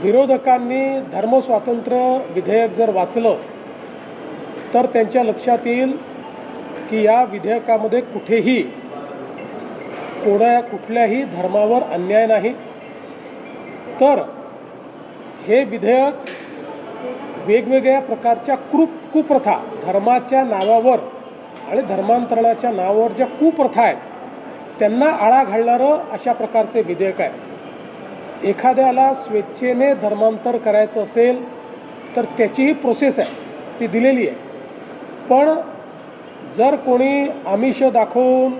विरोधकांनी धर्मस्वातंत्र्य विधेयक जर वाचलं तर त्यांच्या लक्षात येईल की या विधेयकामध्ये कुठेही कुठल्याही धर्मावर अन्याय नाही, तर हे विधेयक वेगवेगळ्या प्रकारच्या कुप्रथा धर्माच्या नावावर आणि धर्मांतरणाच्या नावावर ज्या कुप्रथा आहेत त्यांना आळा घालणारं अशा प्रकारचे विधेयक आहे। एखाद्याला स्वेच्छेने धर्मांतर करायचं असेल तर त्याचीही प्रोसेस आहे, ती दिलेली आहे। पण जर कोणी आमिष दाखवून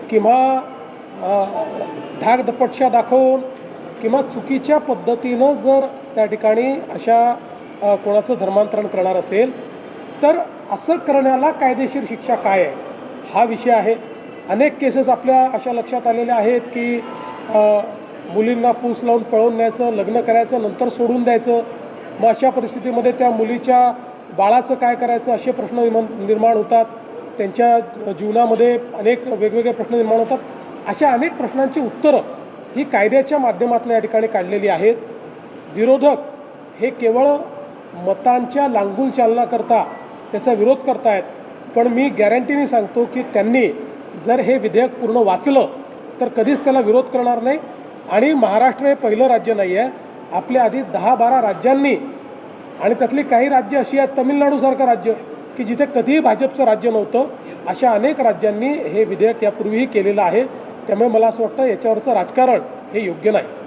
किंवा धाकदपटशा दाखवून किंवा चुकीच्या पद्धतीनं जर त्या ठिकाणी अशा कोणाचं धर्मांतरण करणार असेल तर असं करण्याला कायदेशीर शिक्षा काय आहे हा विषय आहे। अनेक केसेस आपल्या अशा लक्षात आलेल्या आहेत की मुलींना फूस लावून पळवून न्यायचं, लग्न करायचं, नंतर सोडून द्यायचं। मग अशा परिस्थितीमध्ये त्या मुलीच्या बाळाचं काय करायचं असे प्रश्न निर्माण होतात, त्यांच्या जीवनामध्ये अनेक वेगवेगळे प्रश्न निर्माण होतात। अशा अनेक प्रश्नांची उत्तरं ही कायद्याच्या माध्यमातून या ठिकाणी काढलेली आहेत। विरोधक हे केवळ मतांच्या लांगुल चालनाकरता त्याचा विरोध करतायत, पण मी गॅरंटीने सांगतो की त्यांनी जर हे विधेयक पूर्ण वाचलं तर कधीच त्याला विरोध करणार नाही। आणि महाराष्ट्र हे पहिलं राज्य नाही आहे, आपल्या आधी 10-12 राज्यांनी आणि त्यातली काही राज्य अशी आहेत, तमिळनाडूसारखं राज्य की जिथे कधीही भाजपचं राज्य नव्हतं, अशा अनेक राज्यांनी हे विधेयक यापूर्वीही केलेलं आहे। त्यामुळे मला असं वाटतं याच्यावरचं राजकारण हे योग्य नाही।